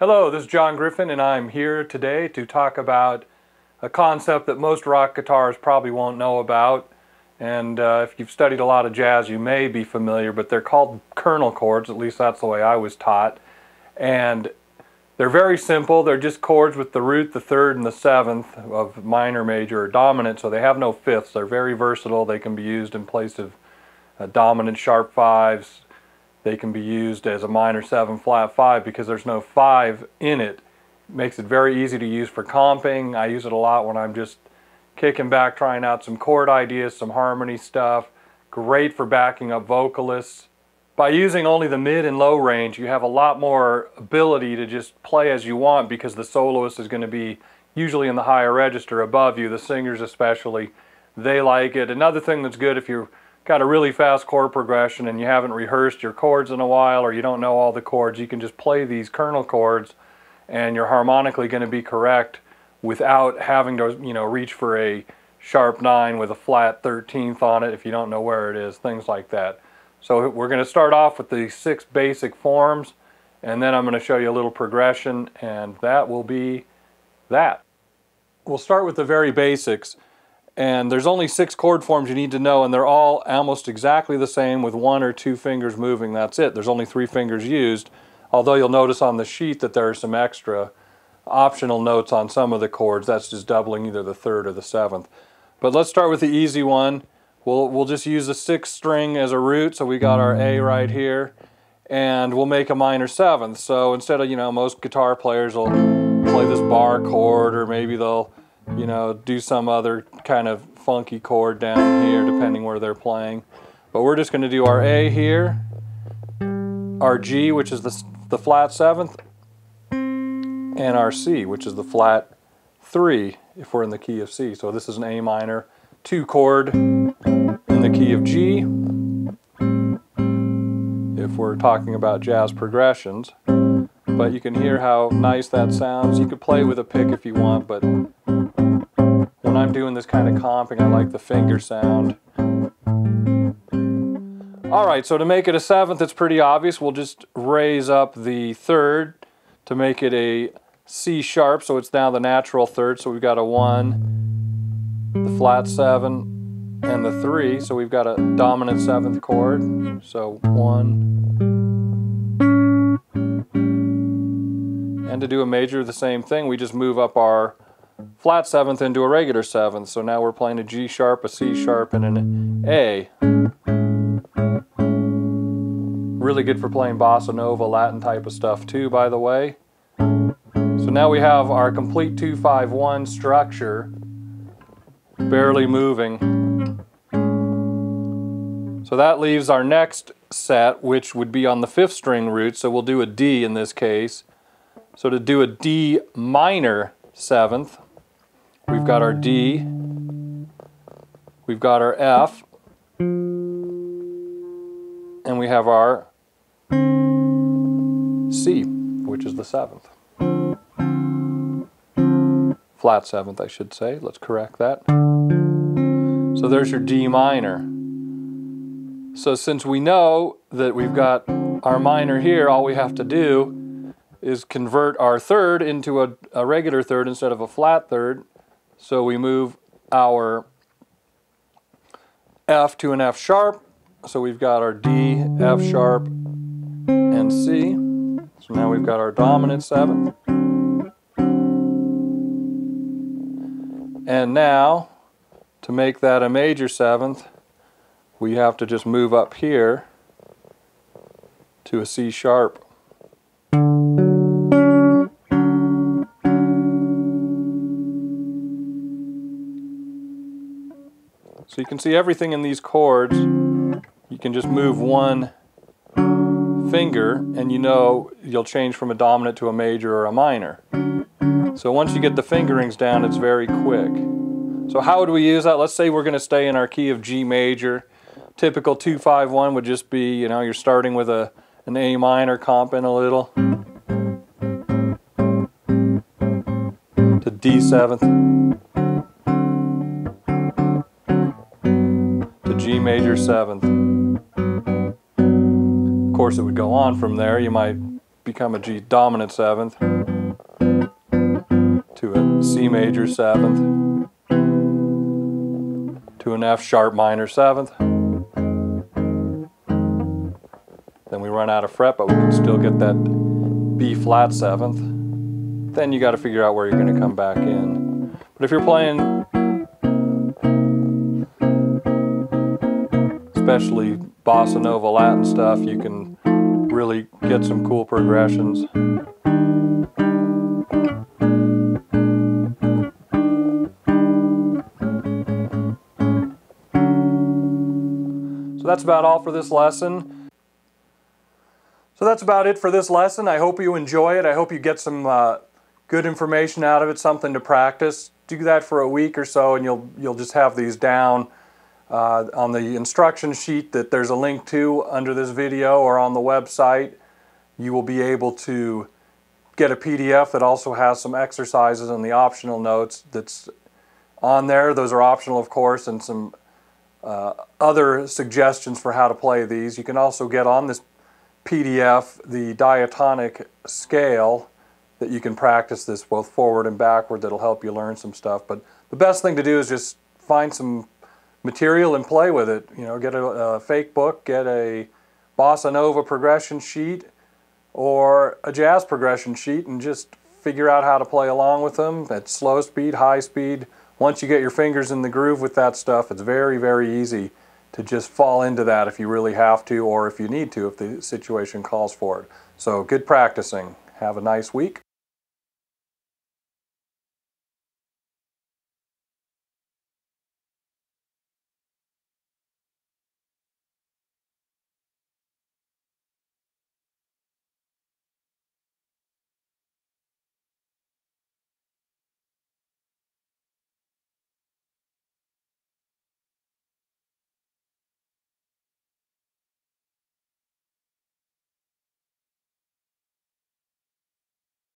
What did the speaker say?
Hello, this is Jon Griffin, and I'm here today to talk about a concept that most rock guitarists probably won't know about. And if you've studied a lot of jazz, you may be familiar, but they're called kernel chords. At least that's the way I was taught. And they're very simple. They're just chords with the root, the third, and the seventh of minor, major, or dominant, so they have no fifths. They're very versatile. They can be used in place of dominant sharp fives. They can be used as a minor 7 flat 5 because there's no 5 in it. It makes it very easy to use for comping. I use it a lot when I'm just kicking back, trying out some chord ideas, some harmony stuff. Great for backing up vocalists. By using only the mid and low range, you have a lot more ability to just play as you want because the soloist is going to be usually in the higher register above you, the singers especially. They like it. Another thing that's good if you're got a really fast chord progression and you haven't rehearsed your chords in a while, or you don't know all the chords, you can just play these kernel chords and you're harmonically going to be correct without having to, reach for a sharp 9 with a flat 13th on it if you don't know where it is, things like that. So we're going to start off with the 6 basic forms, and then I'm going to show you a little progression, and that will be that. We'll start with the very basics. And there's only 6 chord forms you need to know, and they're all almost exactly the same with 1 or 2 fingers moving. That's it. There's only 3 fingers used, although you'll notice on the sheet that there are some extra optional notes on some of the chords. That's just doubling either the 3rd or the 7th. But let's start with the easy one. We'll just use the 6th string as a root, so we got our A right here, and we'll make a minor 7th. So instead of, most guitar players will play this bar chord, or maybe they'll do some other kind of funky chord down here depending where they're playing. But we're just going to do our A here, our G, which is the flat 7th, and our C, which is the flat 3 if we're in the key of C. So this is an A minor 2 chord in the key of G if we're talking about jazz progressions. But you can hear how nice that sounds. You could play with a pick if you want, but when I'm doing this kind of comping, I like the finger sound. Alright, so to make it a 7th, it's pretty obvious. We'll just raise up the 3rd to make it a C sharp, so it's now the natural 3rd. So we've got a 1, the flat 7, and the 3. So we've got a dominant 7th chord. So 1. And to do a major, the same thing. We just move up our flat 7th into a regular 7th. So now we're playing a G sharp, a C sharp, and an A. Really good for playing bossa nova, Latin type of stuff too, by the way. So now we have our complete 2-5-1 structure, barely moving. So that leaves our next set, which would be on the 5th string root. So we'll do a D in this case. So to do a D minor 7th, we've got our D, we've got our F, and we have our C, which is the 7th. Flat 7th, I should say. Let's correct that. So there's your D minor. So since we know that we've got our minor here, all we have to do is convert our 3rd into a regular 3rd instead of a flat 3rd. So we move our F to an F sharp. So we've got our D, F sharp, and C. So now we've got our dominant 7th. And now, to make that a major 7th, we have to just move up here to a C sharp. So you can see everything in these chords, you can just move one finger and you'll change from a dominant to a major or a minor. So once you get the fingerings down, it's very quick. So how would we use that? Let's say we're going to stay in our key of G major. Typical 2-5-1 would just be, you're starting with an A minor, comping a little, to D 7th, to G major 7th. Of course, it would go on from there. You might be become a G dominant 7th, to a C major 7th, to an F sharp minor 7th. Then we run out of fret, but we can still get that B flat 7th. Then you got to figure out where you're going to come back in. But if you're playing, especially bossa nova Latin stuff, you can really get some cool progressions. So that's about all for this lesson. So that's about it for this lesson. I hope you enjoy it. I hope you get some good information out of it, something to practice. Do that for a week or so and you'll just have these down. On the instruction sheet that there's a link to under this video or on the website, you will be able to get a PDF that also has some exercises and the optional notes that's on there. Those are optional, of course, and some other suggestions for how to play these. You can also get on this PDF the diatonic scale that you can practice this both forward and backward. That'll help you learn some stuff. But the best thing to do is just find some material and play with it. You know, get a fake book, get a bossa nova progression sheet or a jazz progression sheet, and just figure out how to play along with them at slow speed, high speed. Once you get your fingers in the groove with that stuff, it's very, very easy to just fall into that if you really have to, or if you need to, if the situation calls for it. So good practicing. Have a nice week.